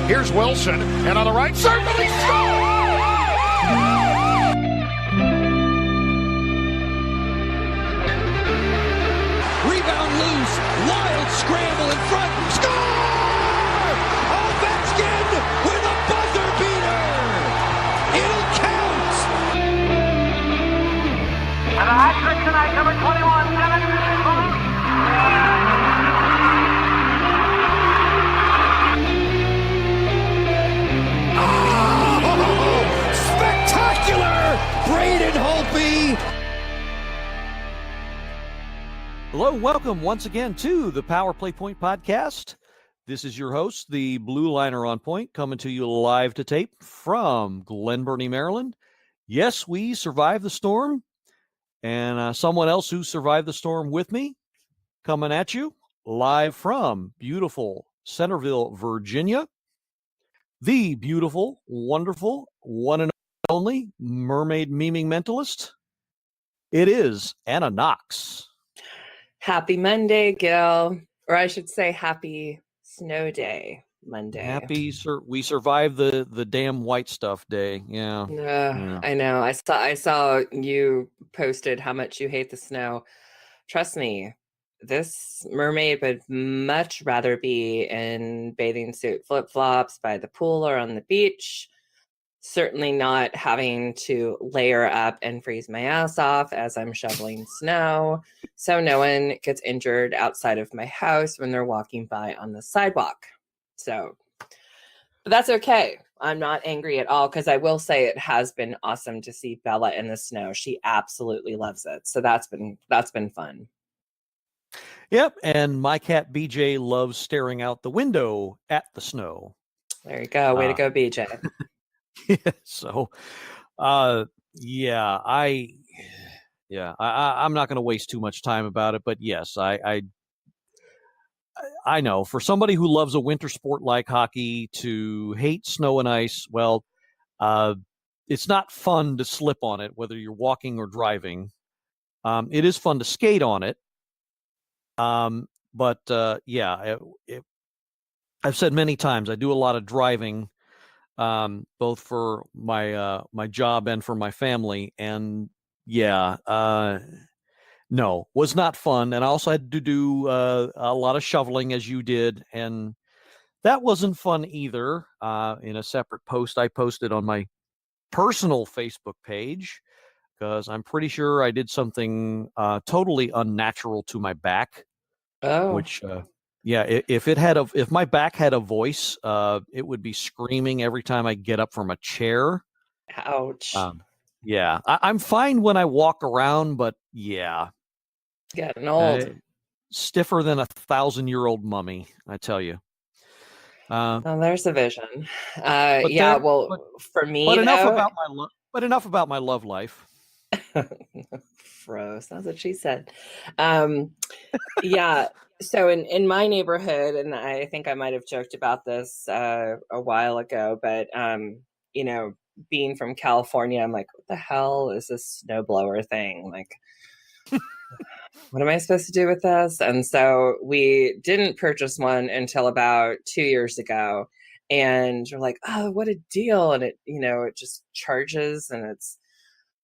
Here's Wilson, and on the right side, he Rebound loose, wild scramble in front, score! Ovechkin with a buzzer beater! It'll count! And the hat trick tonight, number 21, Spectacular! Braden Holtby! Hello, welcome once again to the Power Play Point podcast. This is your host, the Blue Liner on Point, coming to you live to tape from Glen Burnie, Maryland. Yes, we survived the storm, and someone else who survived the storm with me coming at you live from beautiful Centerville, Virginia. The beautiful, wonderful, one and only mermaid memeing mentalist. It is Anna Knox. Happy Monday, Gil. Or I should say happy snow day Monday. We survived the damn white stuff day. Yeah. Yeah. I know. I saw you posted how much you hate the snow. Trust me, this mermaid would much rather be in bathing suit flip-flops by the pool or on the beach. Certainly not having to layer up and freeze my ass off as I'm shoveling snow, so no one gets injured outside of my house when they're walking by on the sidewalk. But that's okay. I'm not angry at all, because I will say it has been awesome to see Bella in the snow. She absolutely loves it. So that's been fun. Yep, and my cat BJ loves staring out the window at the snow. There you go. Way to go, BJ. Yeah, so, I'm not going to waste too much time about it, but yes, I know for somebody who loves a winter sport like hockey to hate snow and ice, well, it's not fun to slip on it, whether you're walking or driving. It is fun to skate on it. I've said many times, I do a lot of driving, both for my job and for my family. And no, was not fun. And I also had to do a lot of shoveling, as you did. And that wasn't fun either. In a separate post I posted on my personal Facebook page, because I'm pretty sure I did something totally unnatural to my back. Oh, Which, if my back had a voice, it would be screaming every time I get up from a chair. ouch. I'm fine when I walk around, but yeah, Getting old. stiffer than a 1,000-year-old mummy, I tell you. Oh, there's a vision. For me, but enough about my love life. Gross. That's what she said. So in my neighborhood, and I think I might have joked about this a while ago, but being from California, I'm like, what the hell is this snowblower thing? Like, what am I supposed to do with this? And so we didn't purchase one until about 2 years ago. And we're like, oh, what a deal. And it just charges, and it's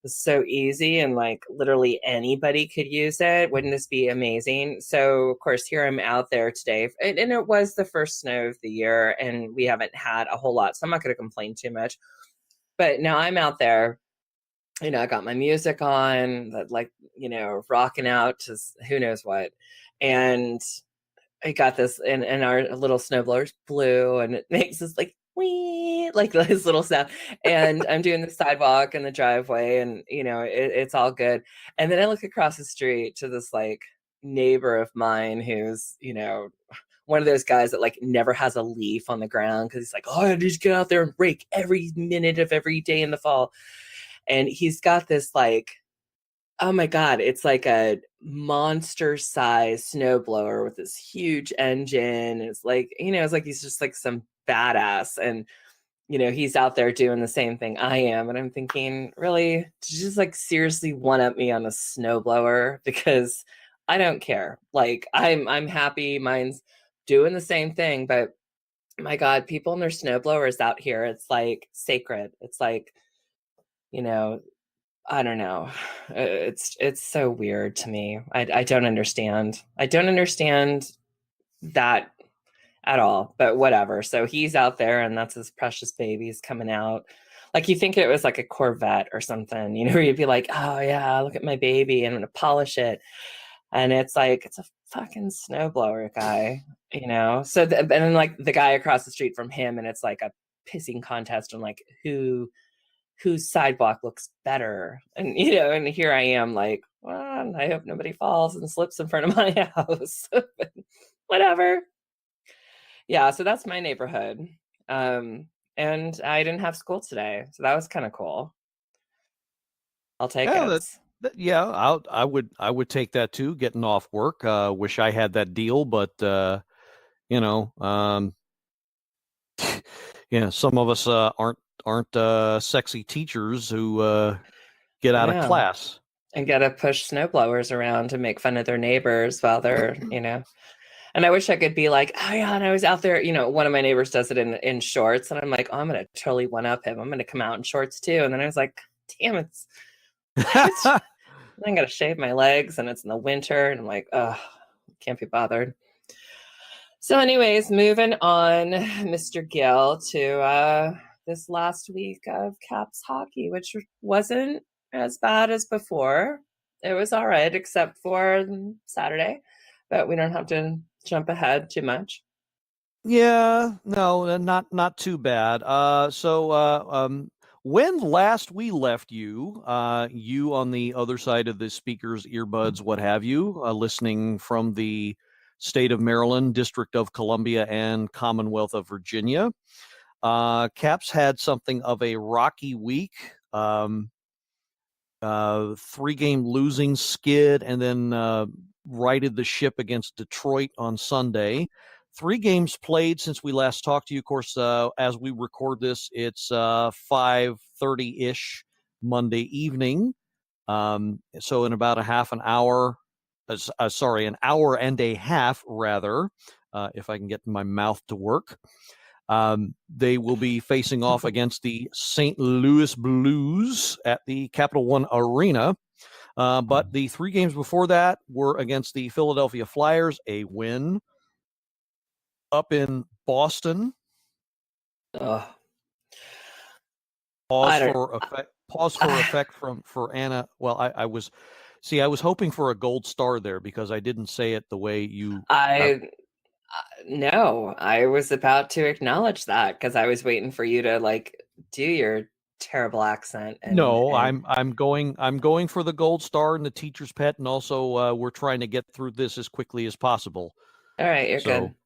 so easy, and like literally anybody could use it. Wouldn't this be amazing? So of course, here I'm out there today, and it was the first snow of the year, and we haven't had a whole lot, so I'm not going to complain too much. But now I'm out there, I got my music on, rocking out to who knows what, and I got this, and our little snowblower's blue, and it makes this like wee, like this little sound, and I'm doing the sidewalk and the driveway, and it's all good. And then I look across the street to this like neighbor of mine who's one of those guys that like never has a leaf on the ground, because he's like, oh, I need to get out there and rake every minute of every day in the fall. And he's got this like, oh my God, it's like a monster size snowblower with this huge engine. It's like, it's like he's just like some badass. And, he's out there doing the same thing I am. And I'm thinking, really? Did you just like seriously one up me on a snowblower? Because I don't care. Like I'm happy. Mine's doing the same thing. But my God, people and their snowblowers out here, it's like sacred. It's like, you know, I don't know. It's so weird to me. I don't understand. I don't understand that at all, but whatever. So he's out there and that's his precious babies coming out. Like you think it was like a Corvette or something, where you'd be like, oh yeah, look at my baby, I'm going to polish it. And it's like, it's a fucking snowblower guy, So, and then like the guy across the street from him, and it's like a pissing contest on like whose sidewalk looks better. And, and here I am like, well, I hope nobody falls and slips in front of my house. Whatever. Yeah, so that's my neighborhood. And I didn't have school today, so that was kind of cool. I'll take it. I would take that too. Getting off work. Wish I had that deal, but some of us aren't sexy teachers who get out of class and got to push snowblowers around to make fun of their neighbors while they're And I wish I could be like, oh yeah, and I was out there, one of my neighbors does it in shorts, and I'm like, oh, I'm gonna totally one up him. I'm gonna come out in shorts too. And then I was like, damn, it's I'm gonna shave my legs, and it's in the winter, and I'm like, oh, can't be bothered. So, anyways, moving on, Mr. Gill, to this last week of Caps hockey, which wasn't as bad as before. It was all right, except for Saturday, but we don't have to jump ahead too much. Yeah, no, not too bad. When last we left you, you on the other side of the speakers, earbuds, what have you, listening from the state of Maryland, District of Columbia, and Commonwealth of Virginia, Caps had something of a rocky week. 3-game losing skid, and then righted the ship against Detroit on Sunday. 3 games played since we last talked to you. Of course, as we record this, it's 5:30-ish Monday evening. So in about an hour and a half, rather, if I can get my mouth to work. They will be facing off against the St. Louis Blues at the Capital One Arena. But the 3 games before that were against the Philadelphia Flyers, a win. Up in Boston. Pause for effect for Anna. Well, I was hoping for a gold star there because I didn't say it the way you. No, I was about to acknowledge that because I was waiting for you to do your terrible accent. I'm going for the gold star and the teacher's pet, and also we're trying to get through this as quickly as possible. All right, you're good.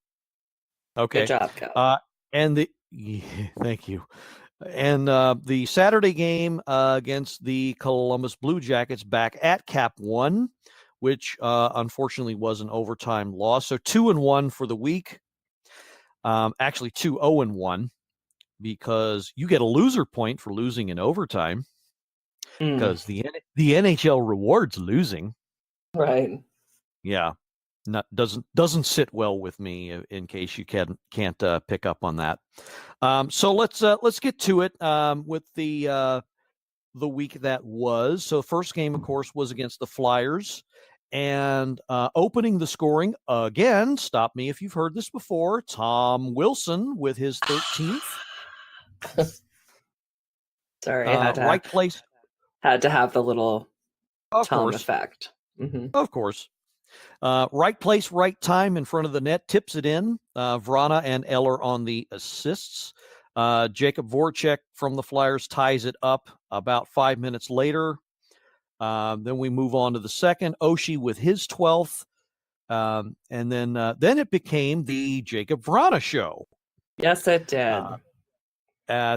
Okay. Good job, Cal. Thank you. And the Saturday game against the Columbus Blue Jackets back at Cap One, which unfortunately was an overtime loss. So 2-1 for the week. Actually 2-0-1 because you get a loser point for losing in overtime because the NHL rewards losing. Right. Yeah. Doesn't sit well with me, in case you can't pick up on that. So let's get to it with the week that was. So first game, of course, was against the Flyers, and opening the scoring again. Stop me if you've heard this before. Tom Wilson with his 13th. Sorry, I had to right place. Had to have the little Tom course. effect. Mm-hmm. Of course. Right place, right time in front of the net, tips it in. Vrana and Eller on the assists. Jacob Voracek from the Flyers ties it up about 5 minutes later. Then we move on to the second. Oshie with his 12th. And then it became the Jacob Vrana show. Yes, it did.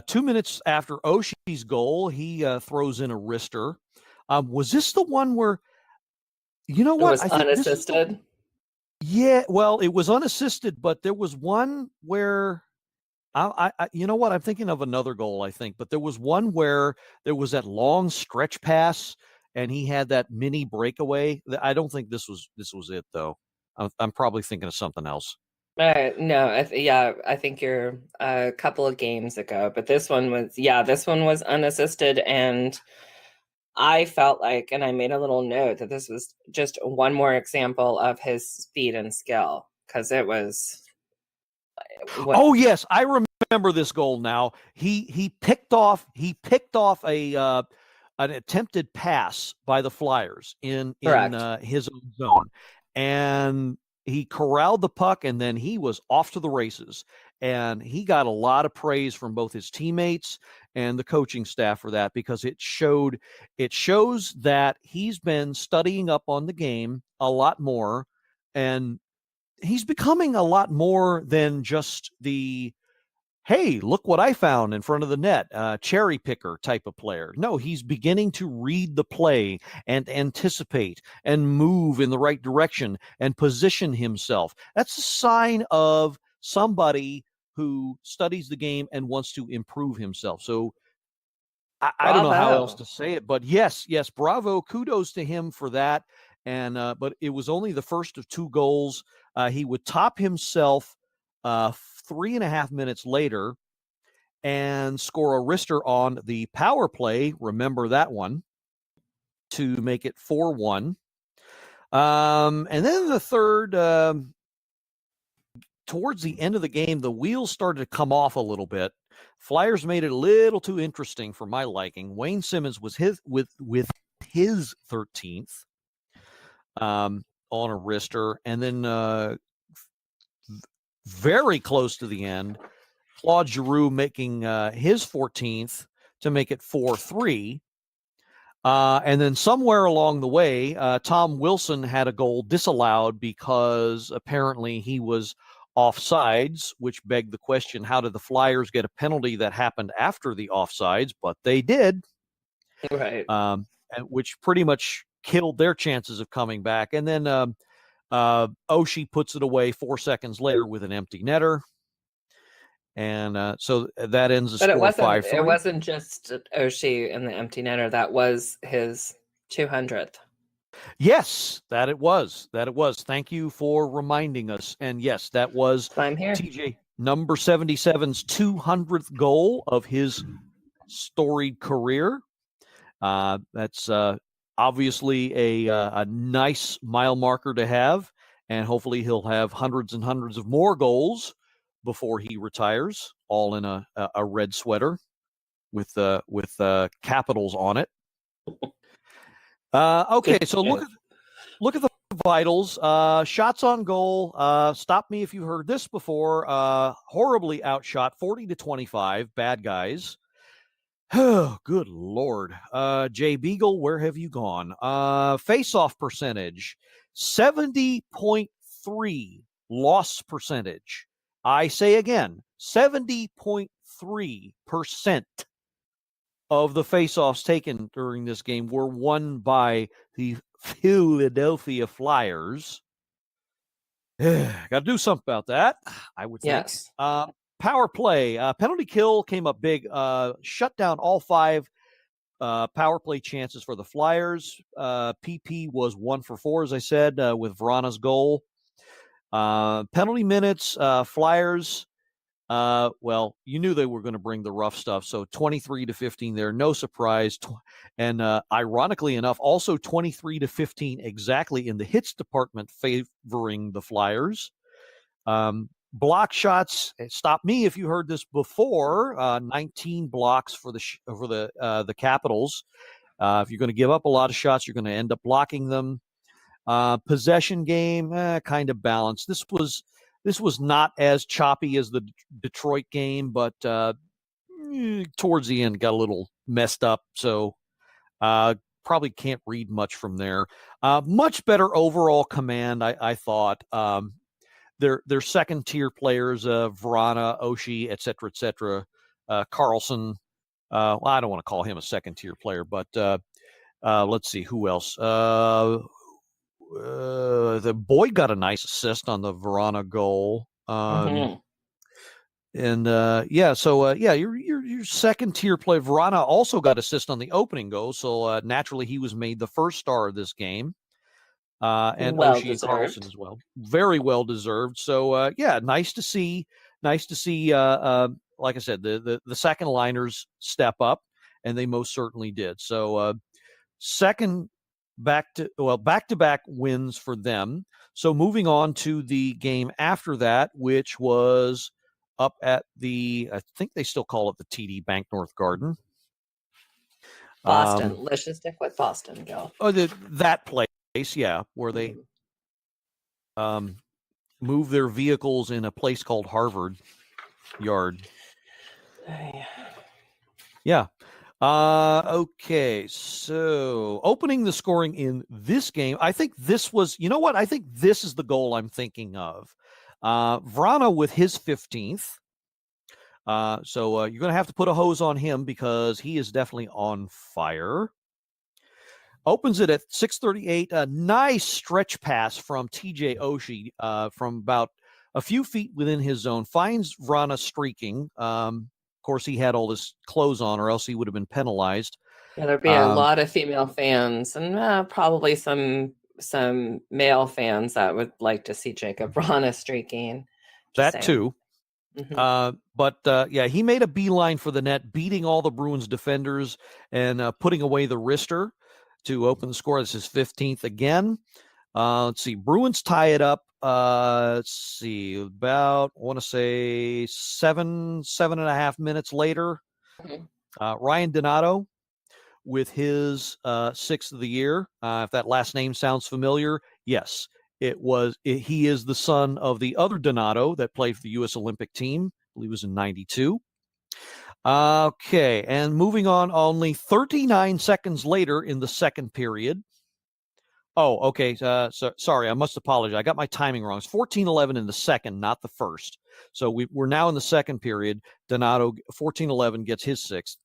2 minutes after Oshie's goal, he throws in a wrister. Was this the one where, you know what? It was unassisted. Yeah, well, it was unassisted, but there was one where I you know what? I'm thinking of another goal, I think, but there was one where there was that long stretch pass, and he had that mini breakaway. I don't think this was it though. I'm probably thinking of something else. No, I think you're a couple of games ago, but this one was unassisted, and I felt like, and I made a little note that this was just one more example of his speed and skill, because it was. Oh yes, I remember this goal now. He picked off a an attempted pass by the Flyers in his own zone, and he corralled the puck, and then he was off to the races. And he got a lot of praise from both his teammates and the coaching staff for that, because it shows that he's been studying up on the game a lot more, and he's becoming a lot more than just the, hey, look what I found in front of the net, cherry picker type of player. No, he's beginning to read the play and anticipate and move in the right direction and position himself. That's a sign of somebody who studies the game and wants to improve himself. So I don't know how else to say it, but yes, bravo, kudos to him for that. And but it was only the first of 2 goals. He would top himself 3.5 minutes later and score a wrister on the power play. Remember that one, to make it 4-1. And then the third, towards the end of the game, the wheels started to come off a little bit. Flyers made it a little too interesting for my liking. Wayne Simmons was with his 13th on a wrister, and then very close to the end, Claude Giroux making his 14th to make it 4-3. And then somewhere along the way, Tom Wilson had a goal disallowed because apparently he was offsides, which begged the question, how did the Flyers get a penalty that happened after the offsides? But they did. Right. Which pretty much killed their chances of coming back. And then Oshie puts it away 4 seconds later with an empty netter. And so that ends the score 5-3. It wasn't just Oshie and the empty netter. That was his 200th. Yes, that it was. Thank you for reminding us. And yes, that was TJ number 77's 200th goal of his storied career. That's obviously a nice mile marker to have, and hopefully he'll have hundreds and hundreds of more goals before he retires, all in a red sweater with capitals on it. Okay, so look at the vitals. Shots on goal. Stop me if you heard this before. Horribly outshot, 40-25. Bad guys. Oh, good Lord. Jay Beagle, where have you gone? Face-off percentage, 70.3 loss percentage. I say again, 70.3% of the face-offs taken during this game were won by the Philadelphia Flyers. Got to do something about that, I would think. Yes. Power play, penalty kill came up big, shut down all 5 power play chances for the Flyers. PP was 1 for 4, as I said, with Vrana's goal. Penalty minutes, Flyers, well, you knew they were going to bring the rough stuff, so 23-15 there, no surprise. And ironically enough, also 23-15 exactly in the hits department, favoring the Flyers. Block shots, stop me if you heard this before, 19 blocks for the Capitals. If you're going to give up a lot of shots, you're going to end up blocking them. Possession game, kind of balanced. This was not as choppy as the Detroit game, but towards the end got a little messed up. So probably can't read much from there. Much better overall command, I thought. They're second tier players, Vrana, Oshie, et cetera, Carlson. Well, I don't want to call him a second tier player, but let's see who else. The boy got a nice assist on the Vrana goal. And your second tier play. Vrana also got assist on the opening goal, so naturally he was made the first star of this game. and Well Oshie and Carlson deserved. as well. Very well deserved. So yeah, nice to see. Nice to see. Like I said, the second liners step up, and they most certainly did. So second back to back wins for them. So moving on to the game after that, which was up at I think they still call it the TD Bank North Garden. Boston. Let's just stick with Boston, Gil. Oh, that place, yeah, where they move their vehicles in a place called Harvard Yard. Yeah. Okay, so opening the scoring in this game, I think this was, you know what? I think this is the goal I'm thinking of. Vrana with his 15th. So you're going to have to put a hose on him because he is definitely on fire. Opens it at 6:38. A nice stretch pass from TJ Oshie from about a few feet within his zone. Finds Vrana streaking. Of course, he had all his clothes on, or else he would have been penalized. Yeah, there'd be a lot of female fans and probably some male fans that would like to see Jacob Vrana streaking. That too. But yeah, he made a beeline for the net, beating all the Bruins defenders and putting away the wrister to open the score. This is 15th again. Let's see. Bruins tie it up. Let's see. About, I want to say 7.5 minutes later. Ryan Donato with his 6th of the year. If that last name sounds familiar, yes. He is the son of the other Donato that played for the U.S. Olympic team. I believe it was in 92. Okay, and moving on, only 39 seconds later in the second period. Oh, okay. Sorry, I must apologize. I got my timing wrong. It's 14-11 in the second, not the first. So we're now in the second period. Donato, 14-11, gets his 6th.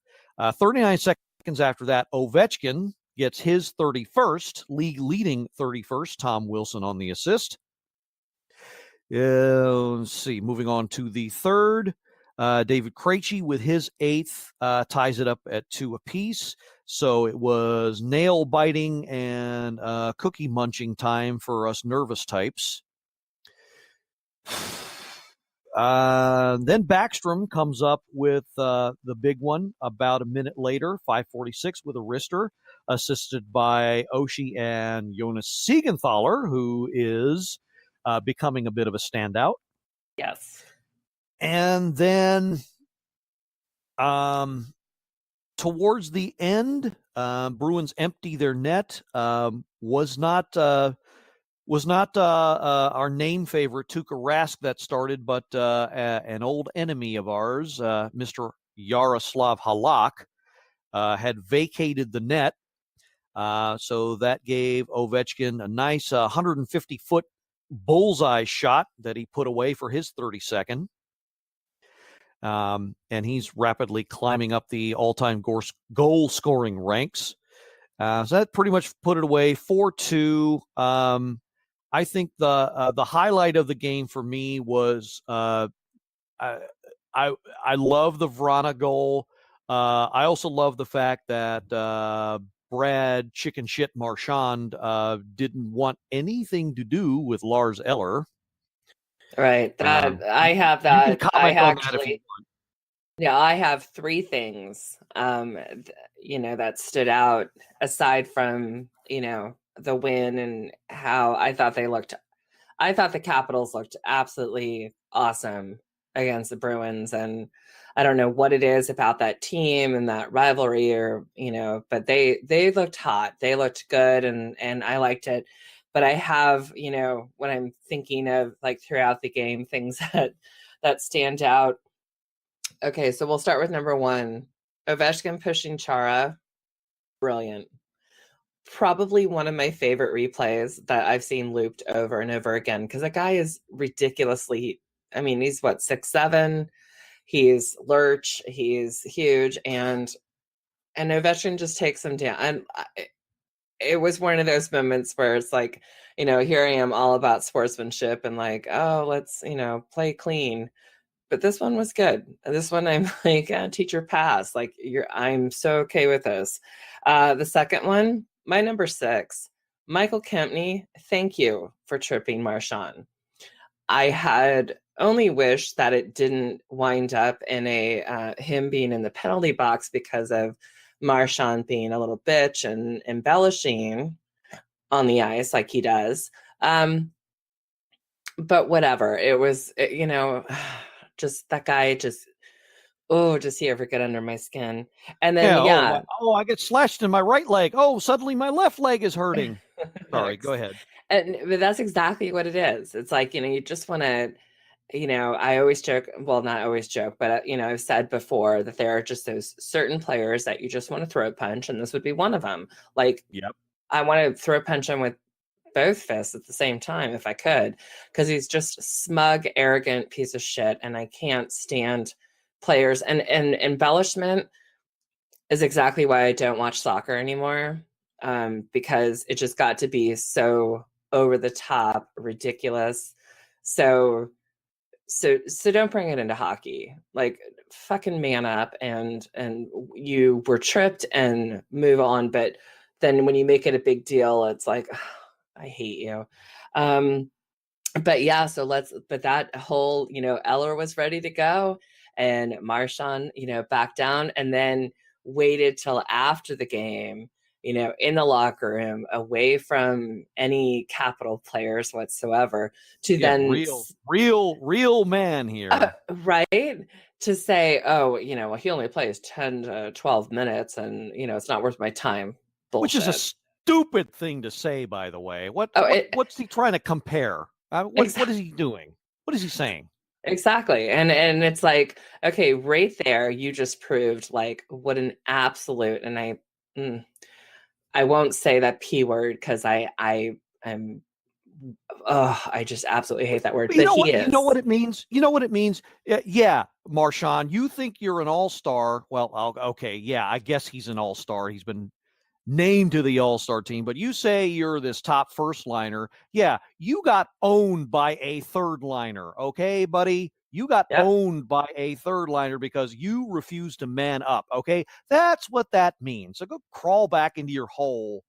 39 seconds after that, Ovechkin gets his 31st, league-leading 31st. Tom Wilson on the assist. Let's see. Moving on to the third. David Krejci with his 8th ties it up at 2 apiece. So it was nail-biting and cookie-munching time for us nervous types. Then Backstrom comes up with the big one about a minute later, 5:46 with a wrister, assisted by Oshie and Jonas Siegenthaler, who is becoming a bit of a standout. Yes. And then towards the end, Bruins empty their net. Was not our name favorite Tuukka Rask that started, but an old enemy of ours, Mr. Yaroslav Halak, had vacated the net. So that gave Ovechkin a nice 150-foot bullseye shot that he put away for his 32nd. And he's rapidly climbing up the all-time goal scoring ranks. So that pretty much put it away 4-2. I think the highlight of the game for me was I love the Vrana goal. I also love the fact that Brad Chicken Shit Marchand didn't want anything to do with Lars Eller. Right. I have that. You can comment on that if you want. Yeah, I have 3 things, that stood out aside from, the win and how I thought they looked. I thought the Capitals looked absolutely awesome against the Bruins. And I don't know what it is about that team and that rivalry but they looked hot. They looked good and I liked it. But I have, when I'm thinking of like throughout the game, things that stand out. Okay, so we'll start with number 1. Ovechkin pushing Chara. Brilliant. Probably one of my favorite replays that I've seen looped over and over again because that guy is ridiculously, he's 6'7". He's lurch. He's huge. And Ovechkin just takes him down. And it was one of those moments where it's like, here I am all about sportsmanship and like, oh, let's, play clean. But this one was good. This one I'm like, teacher pass. I'm so okay with this. The second one, my number 6, Michael Kempney, thank you for tripping Marchand. I had only wished that it didn't wind up in a him being in the penalty box because of Marchand being a little bitch and embellishing on the ice like he does. But whatever. It was, just that guy just, does he ever get under my skin? And then, I get slashed in my right leg. Oh, suddenly my left leg is hurting. Sorry, go ahead. But that's exactly what it is. It's like, you just want to, I always joke, well, not always joke, but, I've said before that there are just those certain players that you just want to throw a punch, and this would be one of them. Like, yep. I want to throw a punch him with both fists at the same time if I could, because he's just a smug, arrogant piece of shit, and I can't stand players. And embellishment is exactly why I don't watch soccer anymore, because it just got to be so over the top, ridiculous. So don't bring it into hockey. Like, fucking man up, and you were tripped and move on. But then when you make it a big deal, it's like, I hate you. But yeah, but that whole, Eller was ready to go, and Marchand, backed down, and then waited till after the game, in the locker room, away from any Capital players whatsoever, to then real man here, right? To say, oh, he only plays 10 to 12 minutes, and it's not worth my time. Bullshit. Which is a stupid thing to say, by the way. What's he trying to compare? What is he doing? What is he saying? Exactly. And it's like, okay, right there, you just proved like what an absolute, and I won't say that P word because I just absolutely hate that word. But he is. You know what it means? You know what it means? Yeah, Marchand, you think you're an all-star. Well, okay, yeah, I guess he's an all-star. He's been named to the all-star team, but you say you're this top first liner. Yeah, you got owned by a third liner. Okay, buddy, you got owned by a third liner because you refused to man up. Okay, that's what that means. So go crawl back into your hole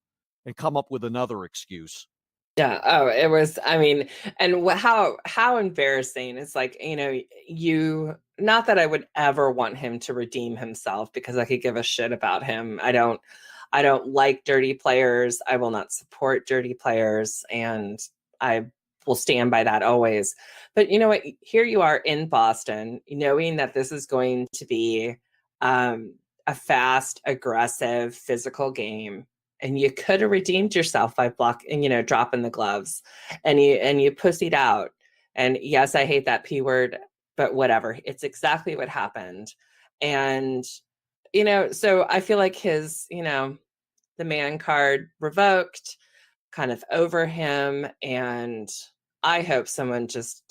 and come up with another excuse. Yeah. Oh, it was, I mean, and how embarrassing. It's like, not that I would ever want him to redeem himself, because I could give a shit about him. I don't like dirty players. I will not support dirty players, and I will stand by that always. But you know what? Here you are in Boston, knowing that this is going to be a fast, aggressive, physical game, and you could have redeemed yourself by dropping the gloves, and you pussied out. And yes, I hate that P word, but whatever. It's exactly what happened. And so I feel like his, the man card revoked, kind of over him. And I hope someone just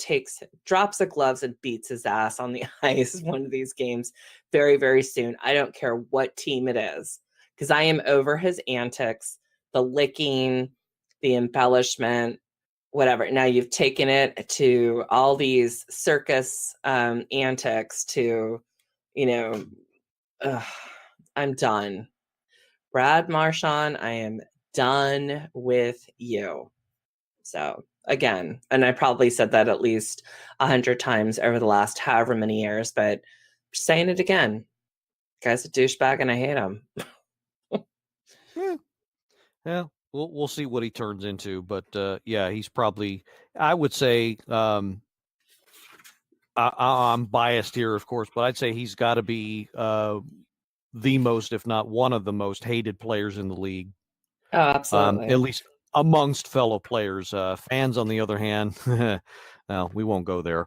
drops the gloves and beats his ass on the ice one of these games very, very soon. I don't care what team it is, because I am over his antics, the licking, the embellishment, whatever. Now you've taken it to all these circus antics to, I'm done. Brad Marchand, I am done with you. So again, and I probably said that at least 100 times over the last however many years, but I'm saying it again. Guy's a douchebag and I hate him. Yeah. We'll see what he turns into, but yeah, he's probably, I would say, I'm biased here, of course, but I'd say he's got to be the most, if not one of the most hated players in the league. Oh, absolutely. At least amongst fellow players. Fans, on the other hand, well, we won't go there.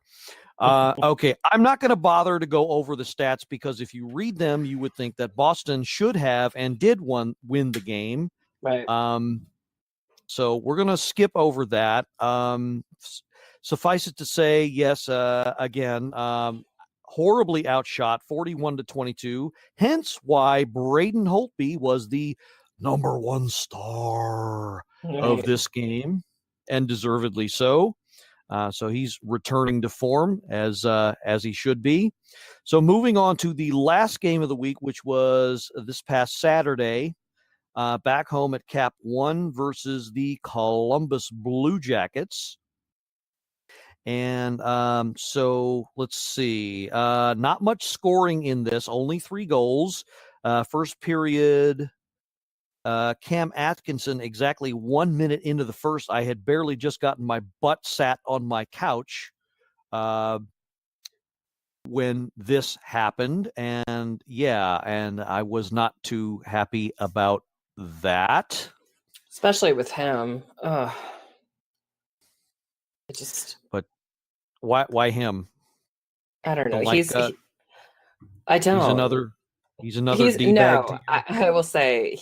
Okay, I'm not going to bother to go over the stats, because if you read them, you would think that Boston should have and did win the game. Right. So we're going to skip over that. Suffice it to say, yes, again, horribly outshot, 41-22. Hence why Braden Holtby was the number one star of this game, and deservedly so. So he's returning to form as he should be. So moving on to the last game of the week, which was this past Saturday. back home at Cap 1 versus the Columbus Blue Jackets. And so let's see. Not much scoring in this, only 3 goals. First period, Cam Atkinson, exactly 1 minute into the first, I had barely just gotten my butt sat on my couch when this happened. And and I was not too happy about that. Especially with him. Ugh. But why him? I don't know. Like, I don't. He's another D-bag. No, I will say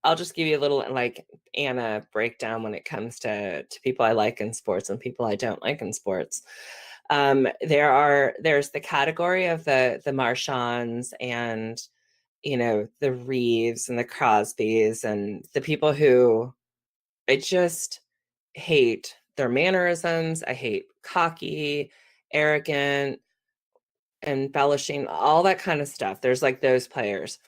I'll just give you a little like Anna breakdown when it comes to people I like in sports and people I don't like in sports. There's the category of the Marchands and the Reeves and the Crosbys and the people who I just hate their mannerisms. I hate cocky, arrogant, embellishing, all that kind of stuff. There's like those players.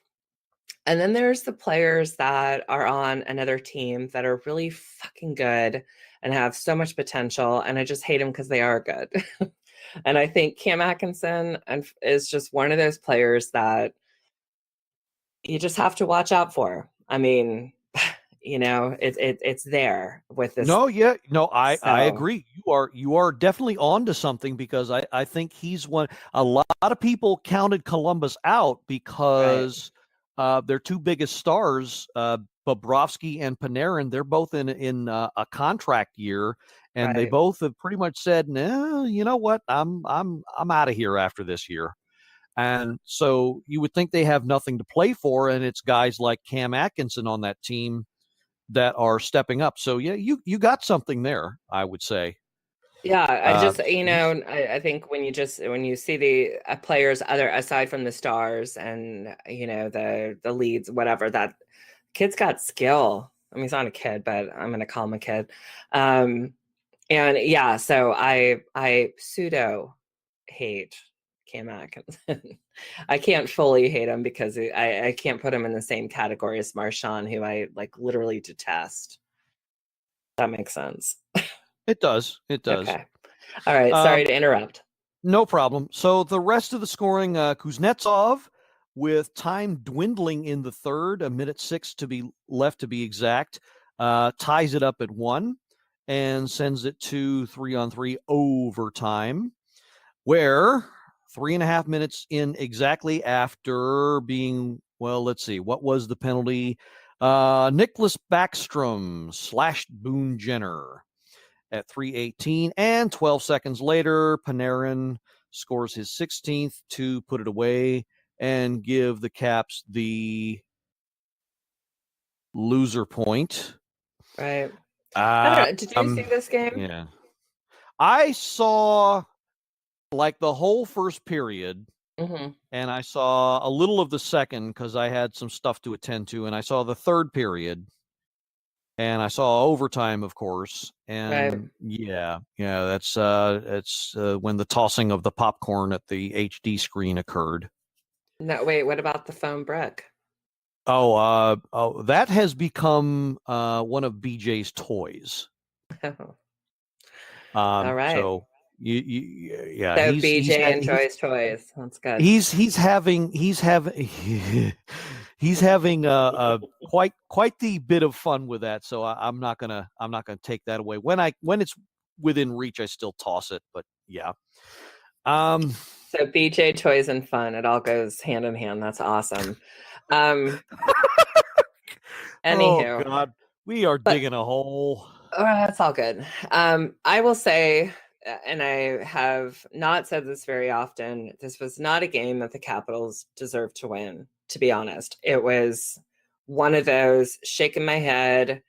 And then there's the players that are on another team that are really fucking good and have so much potential. And I just hate them because they are good. And I think Cam Atkinson is just one of those players that you just have to watch out for. I mean, it's there with this. I agree. You are definitely on to something, because I think he's one. A lot of people counted Columbus out because their 2 biggest stars, Bobrovsky and Panarin, they're both in a contract year, and they both have pretty much said, "No, you know what? I'm out of here after this year." And so you would think they have nothing to play for, and it's guys like Cam Atkinson on that team that are stepping up. So yeah, you got something there, I would say. Yeah, I just I think when you see the players aside from the stars and the leads, whatever, that kid's got skill. I mean, he's not a kid, but I'm gonna call him a kid. And yeah, so I pseudo hate Cam Atkinson. I can't fully hate him because I can't put him in the same category as Marchand, who I like literally detest. That makes sense. It does. Okay. All right. Sorry to interrupt. No problem. So the rest of the scoring, Kuznetsov, with time dwindling in the third, 1:06 to be left to be exact, ties it up at 1 and sends it to 3-on-3 overtime, where 3.5 minutes in exactly after being, well, let's see, what was the penalty? Nicholas Backstrom slashed Boone Jenner at 3:18, and 12 seconds later, Panarin scores his 16th to put it away and give the Caps the loser point. Right. I don't know. Did you see this game? Yeah. I saw like the whole first period, and I saw a little of the second because I had some stuff to attend to, and I saw the third period, and I saw overtime, of course. And that's when the tossing of the popcorn at the HD screen occurred. No, wait, what about the foam brick? That has become one of BJ's toys. All right. So So BJ enjoys toys. That's good. He's having quite the bit of fun with that. So I'm not gonna take that away. When it's within reach, I still toss it. But yeah. So BJ toys and fun, it all goes hand in hand. That's awesome. Anywho, oh God, we are digging a hole. That's all good. I will say, and I have not said this very often, this was not a game that the Capitals deserved to win, to be honest. It was one of those shaking my head.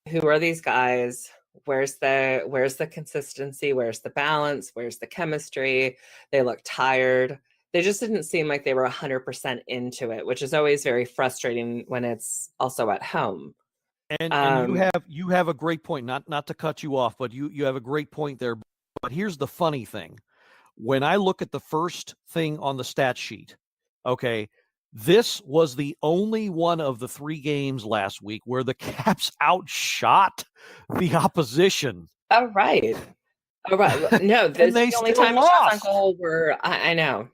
Who are these guys? Where's the consistency? Where's the balance? Where's the chemistry? They look tired. They just didn't seem like they were 100% into it, which is always very frustrating when it's also at home. And you have a great point. Not to cut you off, but you have a great point there. But here's the funny thing: when I look at the first thing on the stat sheet, okay, This was the only one of the 3 games last week where the Caps outshot the opposition. Oh, right. Oh, right. No, this they is the only still time the shots on lost. goal were. I know.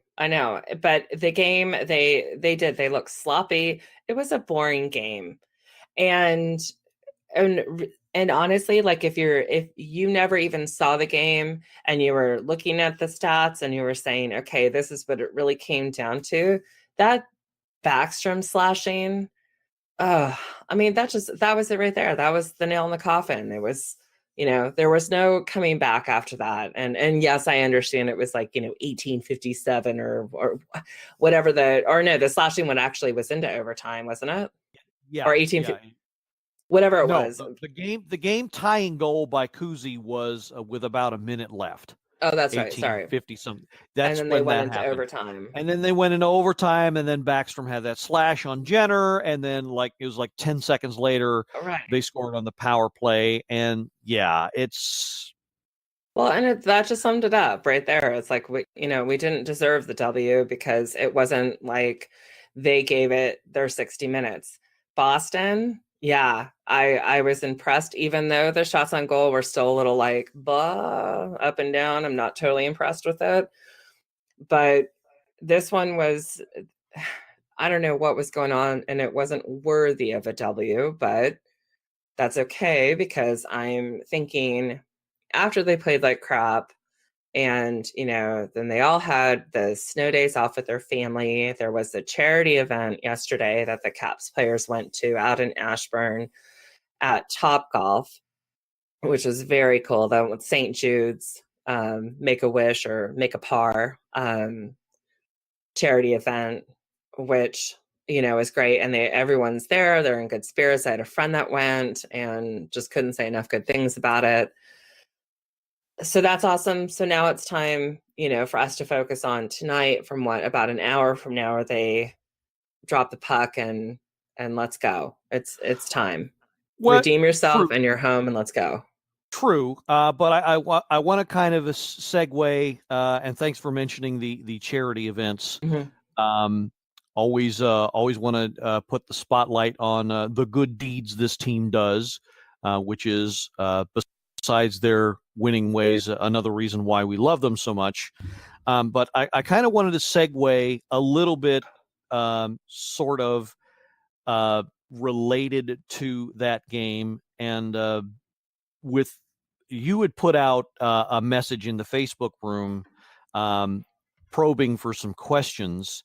But the game, they looked sloppy. It was a boring game, and and honestly, like if you never even saw the game and you were looking at the stats and you were saying, okay, this is what it really came down to, that Backstrom slashing. I mean, that was it right there. That was the nail in the coffin. It was, there was no coming back after that. And yes, I understand it was like, 1857 or whatever the slashing one actually was into overtime, wasn't it? Yeah. Or 1850. Whatever it was. The game tying goal by Kuzi was with about a minute left. Oh, that's right. Sorry. 50 something. That's and then when they went that into happened. overtime. And then they went into overtime, and then Backstrom had that slash on Jenner, and then it was 10 seconds later, they scored on the power play. And yeah, it's well, and that just summed it up right there. It's like we didn't deserve the W because it wasn't like they gave it their 60 minutes. Boston, yeah, I was impressed, even though the shots on goal were still a little up and down. I'm not totally impressed with it. But this one was, I don't know what was going on, and it wasn't worthy of a W, but that's okay because I'm thinking after they played like crap and, then they all had the snow days off with their family. There was a charity event yesterday that the Caps players went to out in Ashburn at Topgolf, which was very cool. That with St. Jude's Make a Wish or Make a Par charity event, which is great. And everyone's there. They're in good spirits. I had a friend that went and just couldn't say enough good things about it. So that's awesome. So now it's time, for us to focus on tonight. From about an hour from now, where they drop the puck and let's go. It's time. Redeem yourself and you're home and let's go. True, but I want to kind of segue, and thanks for mentioning the charity events. Mm-hmm. Always want to put the spotlight on the good deeds this team does, which is besides their winning ways, another reason why we love them so much. But I kind of wanted to segue a little bit, sort of related to that game, and with you had put out a message in the Facebook room, probing for some questions,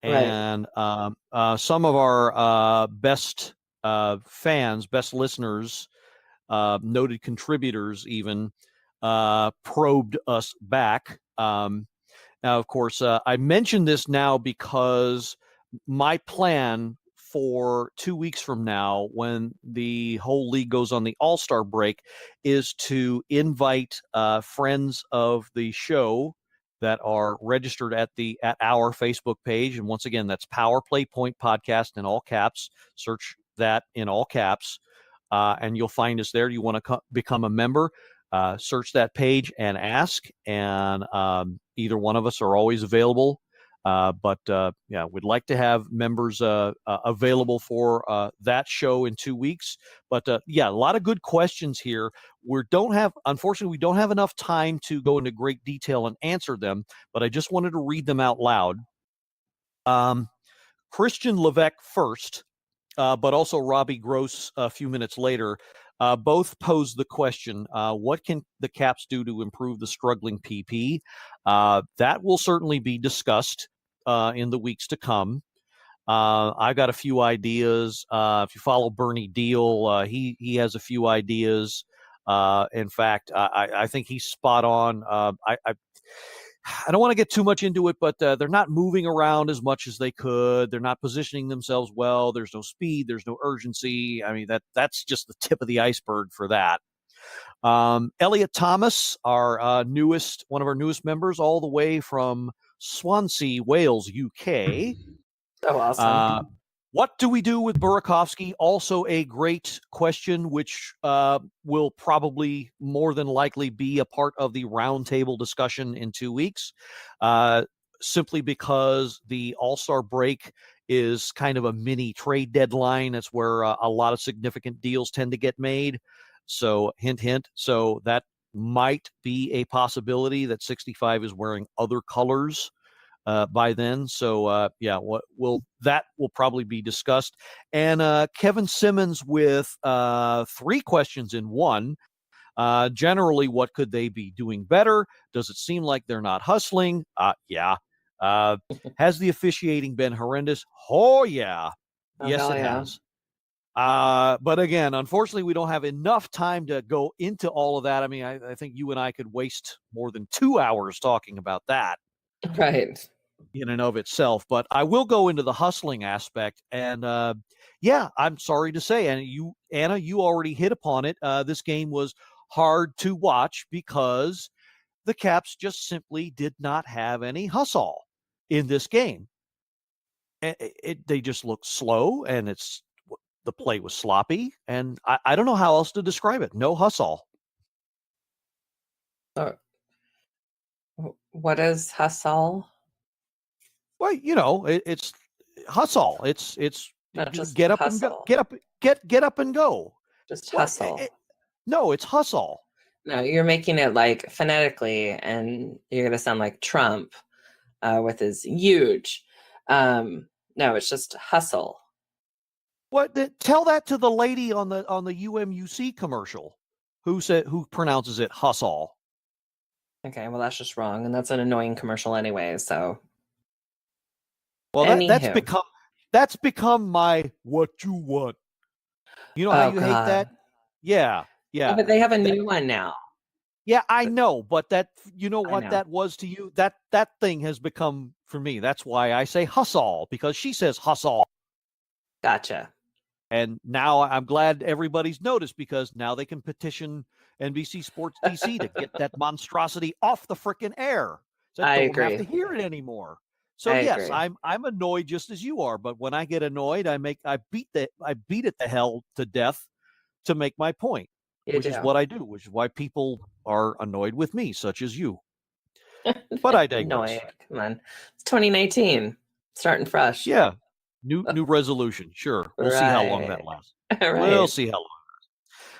and some of our best fans, best listeners, noted contributors even probed us back. Now, of course, I mention this now because my plan for 2 weeks from now, when the whole league goes on the All-Star break, is to invite friends of the show that are registered at our Facebook page. And once again, that's Power Play Point Podcast in all caps. Search that in all caps, and you'll find us there. You want to become a member, search that page and ask, and either one of us are always available. But we'd like to have members available for that show in 2 weeks. But a lot of good questions here. Unfortunately, we don't have enough time to go into great detail and answer them, but I just wanted to read them out loud. Christian Levesque first, but also Robbie Gross a few minutes later, both posed the question, what can the Caps do to improve the struggling PP? That will certainly be discussed in the weeks to come. I've got a few ideas. If you follow Bernie Deal, he has a few ideas. In fact, I think he's spot on. I don't want to get too much into it, but they're not moving around as much as they could. They're not positioning themselves well. There's no speed. There's no urgency. I mean, that's just the tip of the iceberg for that. Elliot Thomas, one of our newest members, all the way from Swansea, Wales, UK. Oh, awesome. What do we do with Burakovsky? Also a great question, which will probably more than likely be a part of the roundtable discussion in 2 weeks, simply because the All-Star break is kind of a mini trade deadline. That's where a lot of significant deals tend to get made. So hint, hint. So that might be a possibility that 65 is wearing other colors by then. So yeah, that will probably be discussed. And Kevin Simmons with 3 questions in one. Generally, what could they be doing better? Does it seem like they're not hustling? Yeah. Has the officiating been horrendous? Oh, yeah. Oh, Yes, hell it yeah. has. But again, unfortunately, we don't have enough time to go into all of that. I mean, I think you and I could waste more than 2 hours talking about that Right. in and of itself. But I will go into the hustling aspect. And yeah, I'm sorry to say, and Anna, you already hit upon it. This game was hard to watch because the Caps just simply did not have any hustle in this game. They just looked slow, and the play was sloppy, and I don't know how else to describe it. No hustle. What is hustle? Well, it's hustle. It's Not just get up hustle. and go. Get up and go. Just What? hustle. No, it's hustle. No, you're making it like phonetically, and you're gonna sound like Trump with his huge. No, it's just hustle. What? Tell that to the lady on the UMUC commercial, who pronounces it hustle. Okay, well that's just wrong, and that's an annoying commercial anyway. So, well, anywho. that's become my what you want. You know how you hate that? Yeah. Oh, but they have a new one now. Yeah, I know, but that know. that was to you. That thing has become for me. That's why I say hustle, because she says hustle. Gotcha. And now I'm glad everybody's noticed, because now they can petition NBC Sports DC to get that monstrosity off the frickin' air. So I don't have to hear it anymore. So yes, I'm annoyed just as you are, but when I get annoyed, I beat it the hell to death to make my point, which is what I do, which is why people are annoyed with me, such as you. But I digress. Annoyed. Come on, it's 2019, starting fresh. Yeah, new resolution. Sure, we'll see how long that lasts. Right. We'll see how long.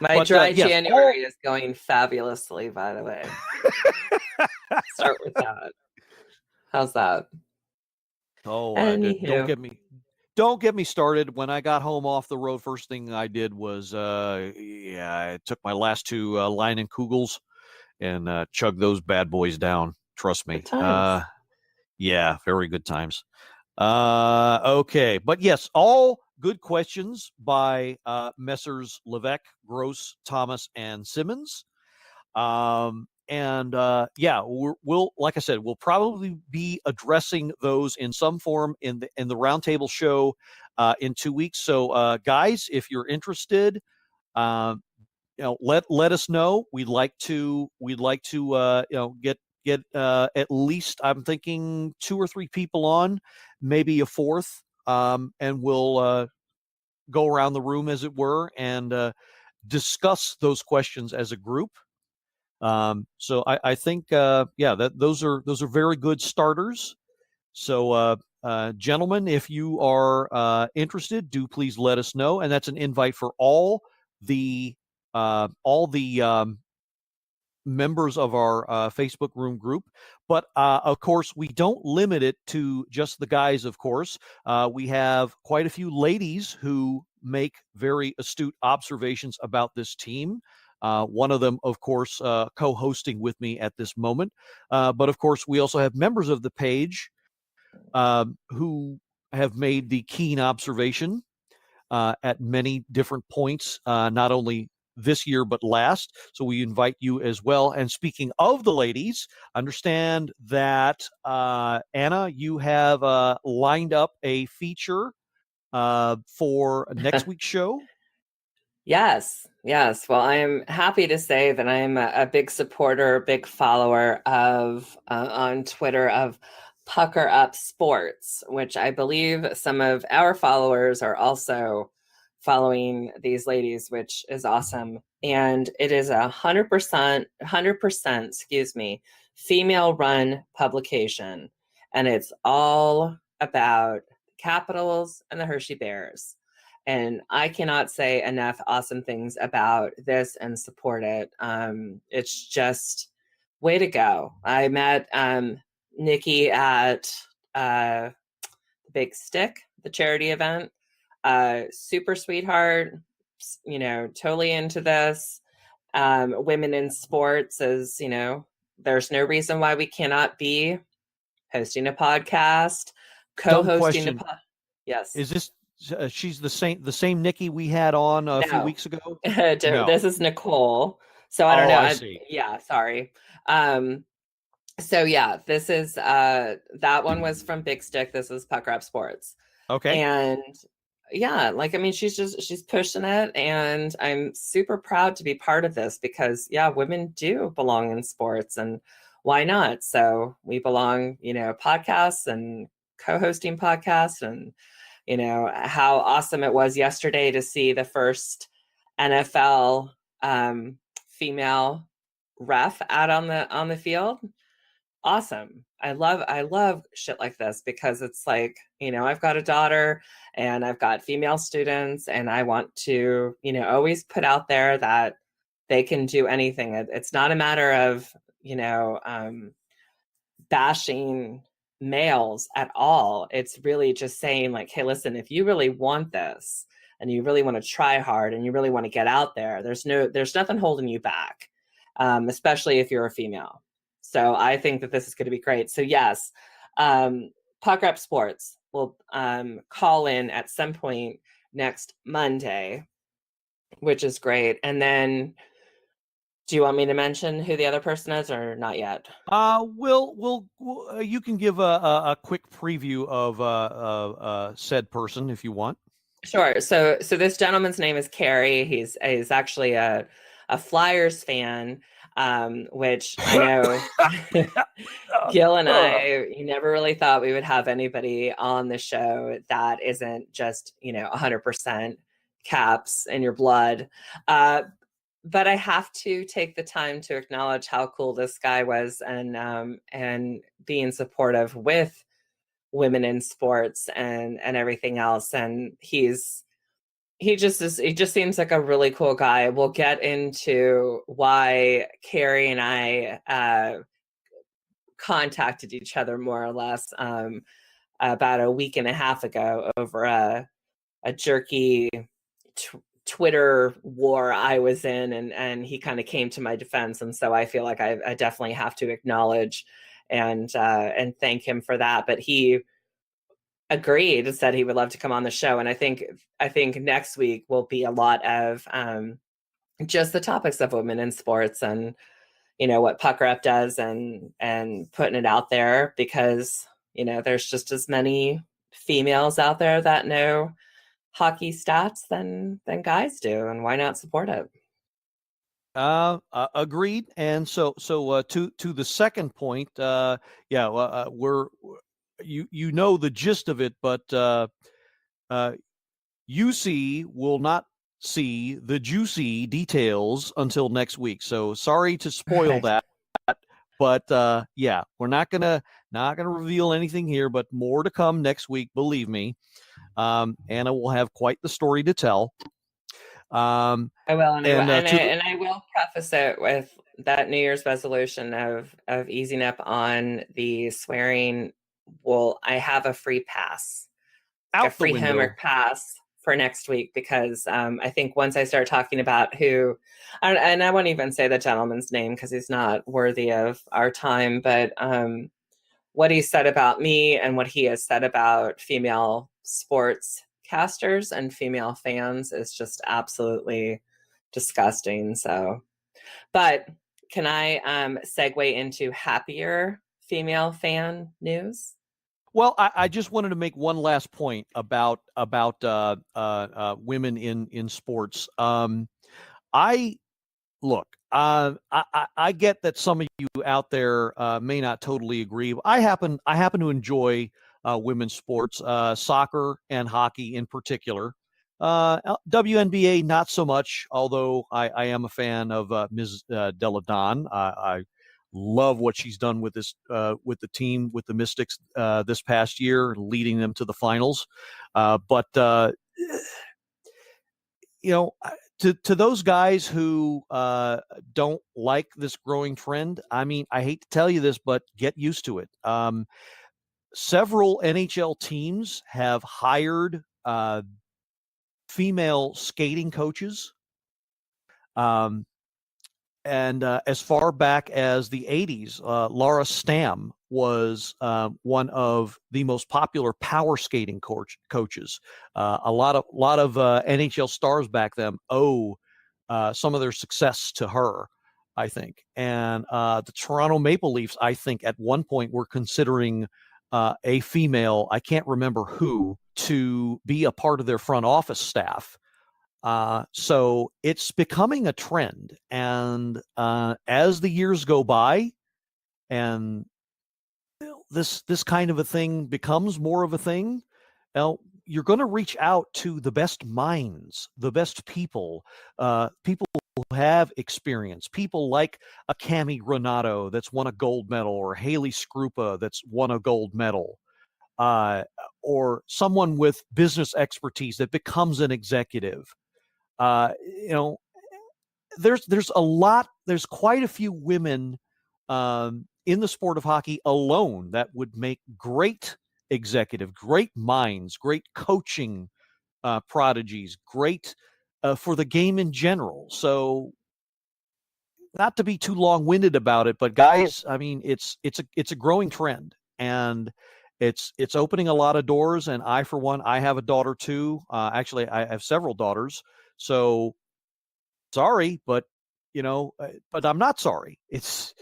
My dry January is going fabulously, by the way. Start with that. How's that? Oh, don't get me started. When I got home off the road, first thing I did was, I took my last 2 Line and Kugels and chugged those bad boys down. Trust me. Yeah, very good times. Okay, but yes, all good questions by Messrs. Levesque, Gross, Thomas, and Simmons. We'll like I said, we'll probably be addressing those in some form in the roundtable show in 2 weeks. So guys, if you're interested, let us know. We'd like to get at least, I'm thinking 2 or 3 people on, maybe a 4th, and we'll go around the room, as it were, and discuss those questions as a group. So I think, those are very good starters. So, gentlemen, if you are interested, do please let us know. And that's an invite for all the members of our Facebook room group. But of course, we don't limit it to just the guys. Of course, we have quite a few ladies who make very astute observations about this team. One of them, of course, co-hosting with me at this moment. But of course, we also have members of the page who have made the keen observation at many different points, not only this year but last. So we invite you as well. And speaking of the ladies, understand that Anna, you have lined up a feature for next week's show. Yes. Well, I'm happy to say that I'm a big supporter, big follower of on Twitter of PuckerUpSports, which I believe some of our followers are also following these ladies, which is awesome. And it is 100%, female-run publication, and it's all about Capitals and the Hershey Bears. And I cannot say enough awesome things about this and support it. It's just way to go. I met Nikki at the Big Stick, the charity event. Super sweetheart, totally into this. Women in sports is, there's no reason why we cannot be hosting a podcast, co-hosting a podcast. Yes. Is this she's the same Nikki we had on a few weeks ago? No. This is Nicole. So I don't know. I see. Yeah, sorry. So yeah, this is that one was from Big Stick. This is PuckerUpSports. Okay. And yeah, she's pushing it, and I'm super proud to be part of this because women do belong in sports, and why not? So we belong, podcasts and co-hosting podcasts, and how awesome it was yesterday to see the first NFL female ref out on the field. Awesome. I love shit like this because it's like, I've got a daughter and I've got female students, and I want to, always put out there that they can do anything. It's not a matter of, bashing males at all. It's really just saying like, hey, listen, if you really want this and you really want to try hard and you really want to get out there, there's nothing holding you back, especially if you're a female. So I think that this is going to be great. So yes, Pucker Up Sports will call in at some point next Monday, which is great. And then, do you want me to mention who the other person is, or not yet? We'll you can give a quick preview of said person if you want. Sure. So this gentleman's name is Kerry. He's actually a Flyers fan, which I know Gil and I, never really thought we would have anybody on the show that isn't just 100% Caps in your blood. But I have to take the time to acknowledge how cool this guy was, and being supportive with women in sports and everything else. And he just seems like a really cool guy. We'll get into why Kerry and I contacted each other more or less about a week and a half ago over a jerky Twitter war I was in, and he kind of came to my defense. And so I feel like I definitely have to acknowledge and thank him for that. But he agreed, said he would love to come on the show. And I think next week will be a lot of just the topics of women in sports and, what Pucker Up does and putting it out there, because, there's just as many females out there that know hockey stats than guys do, and why not support it? Agreed. And so to the second point, we're the gist of it, but UC will not see the juicy details until next week. So sorry to spoil that, but we're not gonna reveal anything here, but more to come next week, believe me. Anna will have quite the story to tell. I will, and I will preface it with that New Year's resolution of easing up on the swearing. Well, I have a free pass, a free homework pass for next week, because I think once I start talking about who, and I won't even say the gentleman's name because he's not worthy of our time, but what he said about me and what he has said about female sports casters and female fans is just absolutely disgusting. So, but can I segue into happier female fan news? Well, I just wanted to make one last point about women in sports. I get that some of you out there may not totally agree. I happen to enjoy women's sports, soccer and hockey in particular. WNBA not so much, although I am a fan of Ms. Deladon. I Love what she's done with this with the team, with the Mystics this past year, leading them to the finals. But to those guys who don't like this growing trend, I mean, I hate to tell you this, but get used to it. Several NHL teams have hired female skating coaches. And as far back as the 80s, Laura Stam was one of the most popular power skating coaches. A lot of NHL stars back then owe some of their success to her, I think. And the Toronto Maple Leafs, I think, at one point were considering a female, I can't remember who, to be a part of their front office staff. So it's becoming a trend. And as the years go by and this kind of a thing becomes more of a thing, you're going to reach out to the best minds, the best people, people who have experience, people like a Cami Renato that's won a gold medal, or Haley Skrupa that's won a gold medal, or someone with business expertise that becomes an executive. There's quite a few women in the sport of hockey alone that would make great executive, great minds, great coaching prodigies, great for the game in general. So, not to be too long-winded about it, but guys, I mean, it's a growing trend, and it's opening a lot of doors. And I, for one, I have a daughter too. Actually, I have several daughters. So sorry, but but I'm not sorry. It's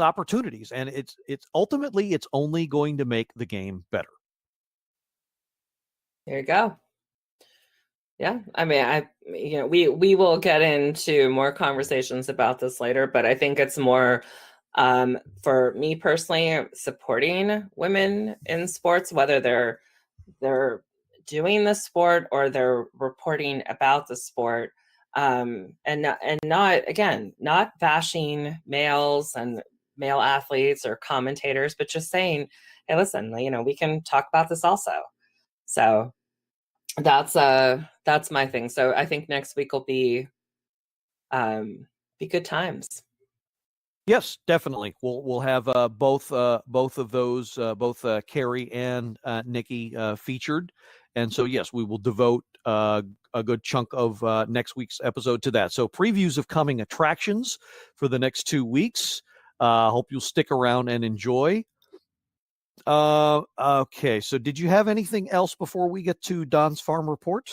opportunities, and it's ultimately it's only going to make the game better. There you go. Yeah, I mean, we will get into more conversations about this later, but I think it's more for me personally, supporting women in sports, whether they're doing the sport or they're reporting about the sport, and not bashing males and male athletes or commentators, but just saying, hey, listen, we can talk about this also. So that's my thing. So I think next week will be good times. Yes, definitely. We'll have both of those, both Kerry and Nikki featured, and so yes, we will devote a good chunk of next week's episode to that. So previews of coming attractions for the next 2 weeks. Hope you'll stick around and enjoy. Okay, so did you have anything else before we get to Don's Farm Report?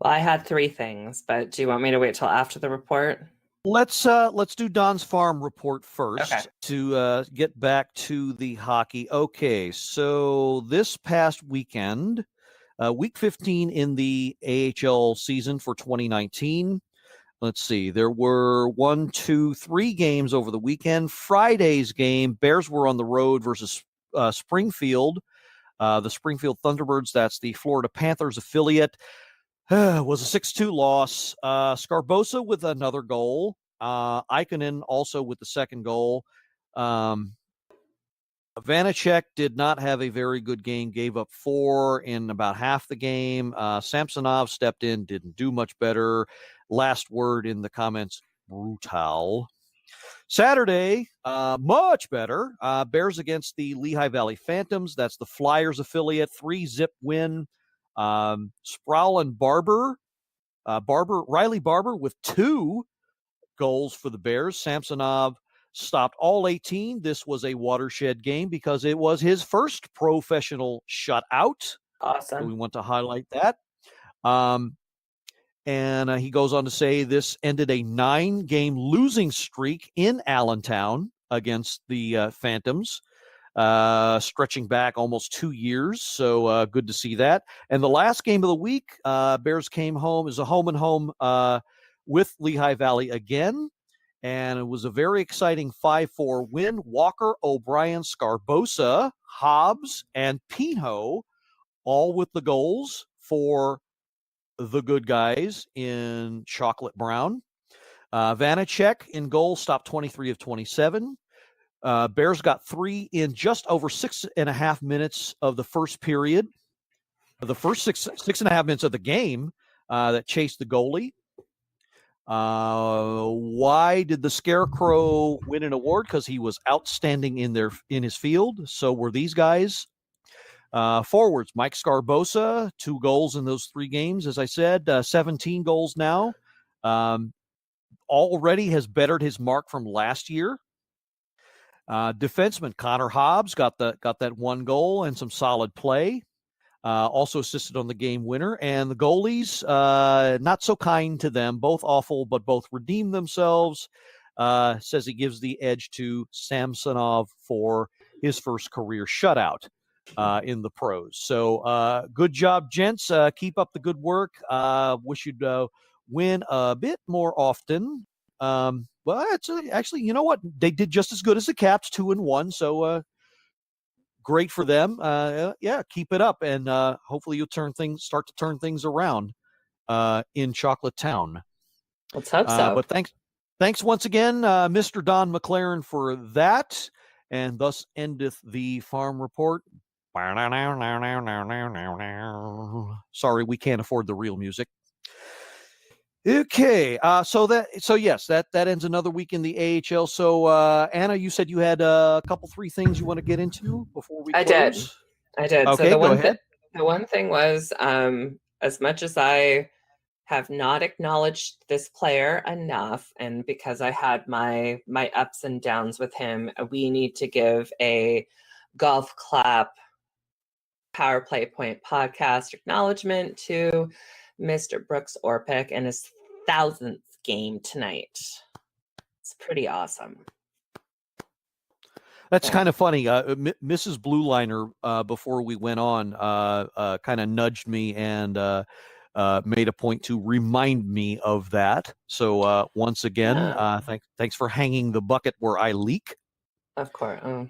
Well, I had 3 things, but do you want me to wait till after the report? Let's do Don's Farm Report first, to get back to the hockey. Okay, so this past weekend, week 15 in the AHL season for 2019. Let's see, there were 1, 2, 3 games over the weekend. Friday's game, Bears were on the road versus Springfield. The Springfield Thunderbirds, that's the Florida Panthers affiliate, was a 6-2 loss. Scarbosa with another goal. Ikonen also with the second goal. Vanacek did not have a very good game, gave up 4 in about half the game. Samsonov stepped in, didn't do much better. Last word in the comments, brutal. Saturday, much better. Bears against the Lehigh Valley Phantoms. That's the Flyers affiliate, 3-0 win. Sproul and Riley Barber with 2 goals for the Bears. Samsonov stopped all 18. This was a watershed game because it was his first professional shutout. Awesome. So we want to highlight that. And he goes on to say this ended a 9-game losing streak in Allentown against the Phantoms, stretching back almost 2 years. So good to see that. And the last game of the week, Bears came home as a home and home with Lehigh Valley again. And it was a very exciting 5-4 win. Walker, O'Brien, Scarbosa, Hobbs, and Pino all with the goals for the good guys in chocolate brown. Vanacek in goal, stopped 23 of 27. Bears got 3 in just over 6.5 minutes of the first period. The first 6.5 minutes of the game that chased the goalie. Why did the Scarecrow win an award? Because he was outstanding in his field. So were these guys. Forwards, Mike Scarbosa, 2 goals in those 3 games. As I said, 17 goals now. Already has bettered his mark from last year. Defenseman Connor Hobbs got that 1 goal and some solid play. Also assisted on the game winner. And the goalies, not so kind to them, both awful, but both redeemed themselves. Says he gives the edge to Samsonov for his first career shutout in the pros. So good job, gents. Keep up the good work. Wish you'd win a bit more often. Well, it's actually, you know what? They did just as good as the Caps, 2-1. So great for them. Yeah, keep it up, and hopefully you'll start to turn things around in Chocolate Town. Let's hope so. But thanks once again, Mr. Don Maclaren, for that, and thus endeth the farm report. Sorry, we can't afford the real music. Okay, so yes, that ends another week in the AHL. So Anna, you said you had a couple 3 things you want to get into before we close? I did. Okay, so go ahead. The one thing was, as much as I have not acknowledged this player enough, and because I had my ups and downs with him, we need to give a golf clap Power Play Point podcast acknowledgement to Mr. Brooks Orpik and his 1000th game tonight. It's pretty awesome. That's kind of funny. Mrs. Blue Liner, before we went on, kind of nudged me and made a point to remind me of that. So once again, thanks for hanging the bucket where I leak. Of course. I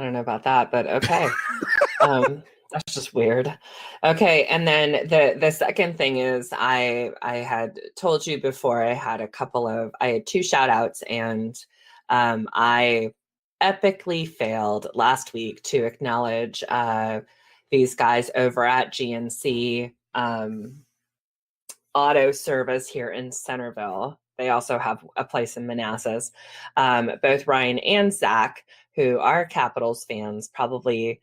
don't know about that, but okay. That's just weird. Okay, and then the second thing is I had told you before I had 2 shout outs, and I epically failed last week to acknowledge these guys over at GNC Auto Service here in Centerville. They also have a place in Manassas. Both Ryan and Zach, who are Capitals fans, probably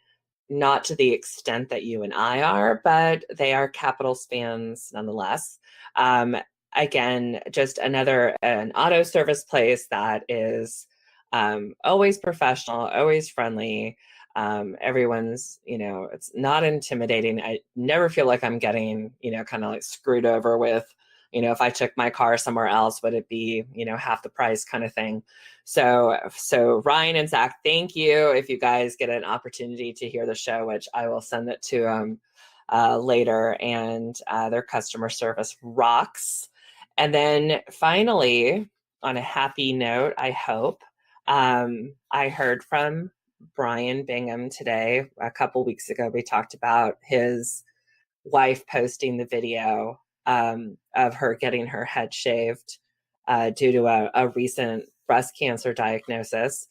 not to the extent that you and I are, but they are Capitals fans nonetheless. Again, just an auto service place that is always professional, always friendly. Everyone's, it's not intimidating. I never feel like I'm getting, kind of like screwed over with, if I took my car somewhere else, would it be, half the price kind of thing. So Ryan and Zach, thank you. If you guys get an opportunity to hear the show, which I will send it to later, and their customer service rocks. And then finally, on a happy note, I hope, I heard from Brian Bingham today. A couple weeks ago, we talked about his wife posting the video of her getting her head shaved due to a recent breast cancer diagnosis.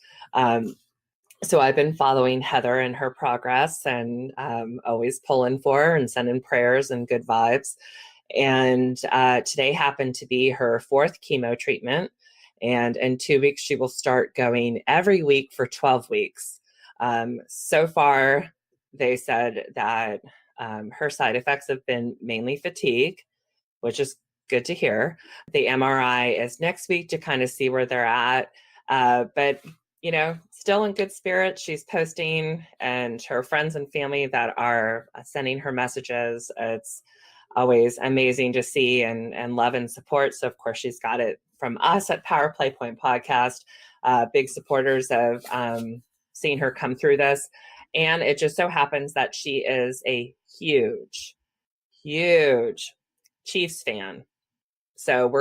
So I've been following Heather and her progress, and always pulling for her and sending prayers and good vibes. And today happened to be her 4th chemo treatment. And in 2 weeks, she will start going every week for 12 weeks. So far, they said that her side effects have been mainly fatigue, which is good to hear. The MRI is next week to kind of see where they're at. But, still in good spirits. She's posting, and her friends and family that are sending her messages. It's always amazing to see and love and support. So, of course, she's got it from us at Power Play Point Podcast. Big supporters of seeing her come through this. And it just so happens that she is a huge, huge Chiefs fan. So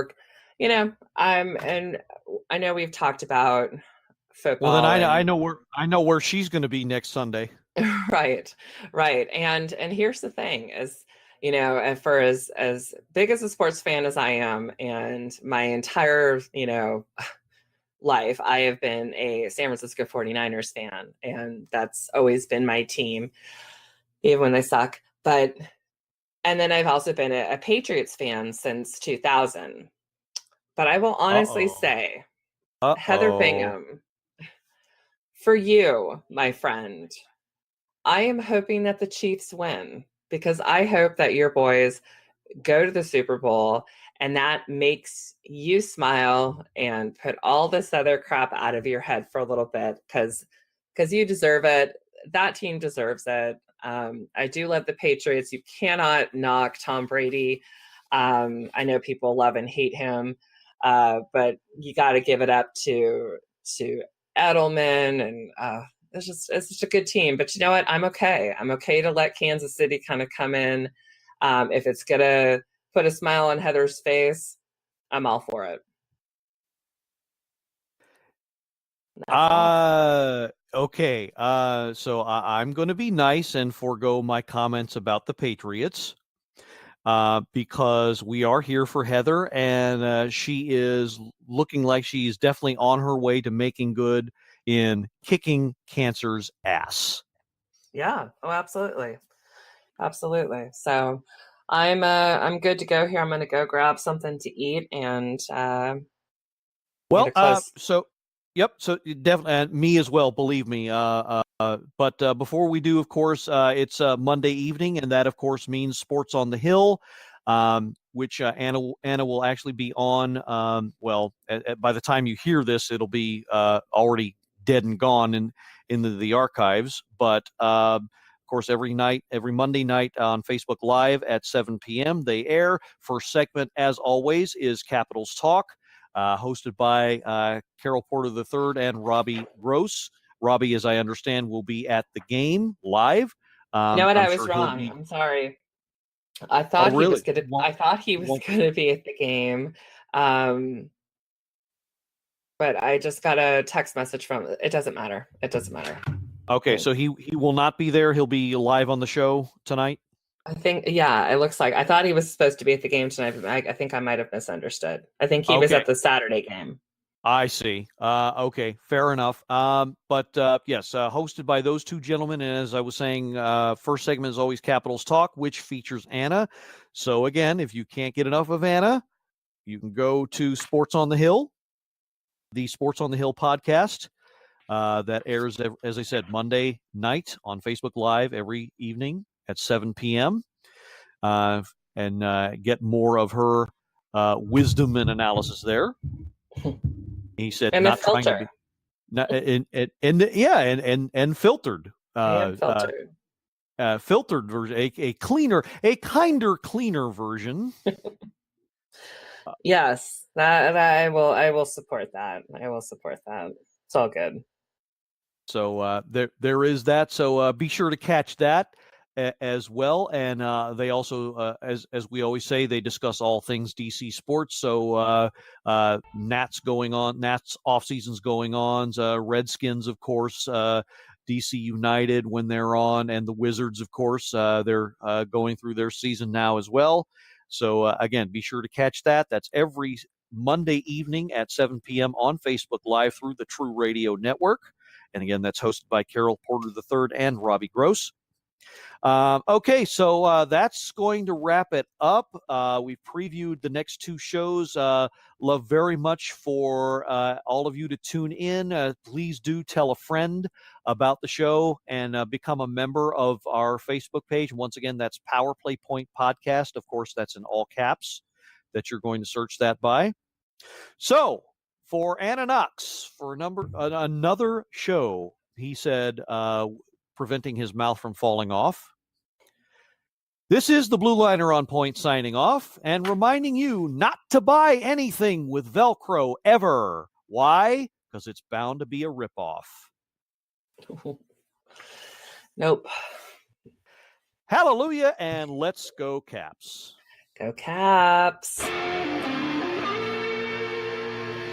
and I know we've talked about football. Well, then I know where she's going to be next Sunday. Right. And here's the thing is, you know, and for as big as a sports fan as I am, and my entire, you know, life, I have been a San Francisco 49ers fan, and that's always been my team, even when they suck. And then I've also been a Patriots fan since 2000. But I will honestly say, Heather Bingham, for you, my friend, I am hoping that the Chiefs win, because I hope that your boys go to the Super Bowl and that makes you smile and put all this other crap out of your head for a little bit, because you deserve it. That team deserves it. I do love the Patriots. You cannot knock Tom Brady. I know people love and hate him, but you got to give it up to Edelman, and it's just a good team. But you know what? I'm okay. I'm okay to let Kansas City kind of come in. If it's gonna put a smile on Heather's face, I'm all for it. Okay. So I'm going to be nice and forego my comments about the Patriots, because we are here for Heather, and she is looking like she's definitely on her way to making good in kicking cancer's ass. Yeah. Oh, absolutely. Absolutely. So I'm good to go here. I'm going to go grab something to eat and so yep, so definitely me as well, believe me. But before we do, of course, it's Monday evening, and that of course means Sports on the Hill, which Anna will actually be on. By the time you hear this, it'll be already dead and gone in the archives. But of course, every Monday night on Facebook Live at 7 p.m. they air. First segment, as always, is Capitals Talk, hosted by Carol Porter III and Robbie Gross. Robbie, as I understand, will be at the game live. You know what? I was wrong. I'm sorry. I thought he was gonna. I thought he was gonna be at the game, but I just got a text message from. It doesn't matter. It doesn't matter. Okay, so he will not be there. He'll be live on the show tonight. I think, yeah, it looks like. I thought he was supposed to be at the game tonight, but I think I might have misunderstood. I think he was at the Saturday game. I see. Okay, fair enough. But yes, hosted by those two gentlemen. And as I was saying, first segment is always Capitals Talk, which features Anna. So again, if you can't get enough of Anna, you can go to Sports on the Hill, the Sports on the Hill podcast. That airs, as I said, Monday night on Facebook Live every evening at 7 p.m. And get more of her wisdom and analysis there. He said, and not trying to be, and filtered. Filtered version, a kinder, cleaner version. Yes, that I will support that. I will support that. It's all good. So there is that. So be sure to catch that as well. And they also, as we always say, they discuss all things DC sports. So Nats going on, Nats off seasons going on, Redskins, of course, DC United when they're on, and the Wizards, of course, they're going through their season now as well. So again, be sure to catch that. That's every Monday evening at 7 p.m. on Facebook Live through the True Radio Network. And again, that's hosted by Carol Porter III and Robbie Gross. Okay, so that's going to wrap it up. We've previewed the next two shows. Love very much for all of you to tune in. Please do tell a friend about the show and become a member of our Facebook page. Once again, that's Power Play Point Podcast. Of course, that's in all caps that you're going to search that by. So, for Anna Knox, for another show, he said, preventing his mouth from falling off. This is the Blue Liner on Point signing off and reminding you not to buy anything with Velcro ever. Why? Because it's bound to be a ripoff. Nope. Hallelujah, and let's go Caps. Go Caps.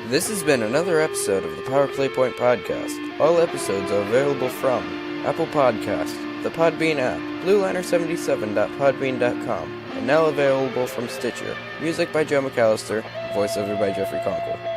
This has been another episode of the Power Play Point Podcast. All episodes are available from Apple Podcasts, the Podbean app, blueliner77.podbean.com, and now available from Stitcher. Music by Joe McAllister, voiceover by Jeffrey Conkle.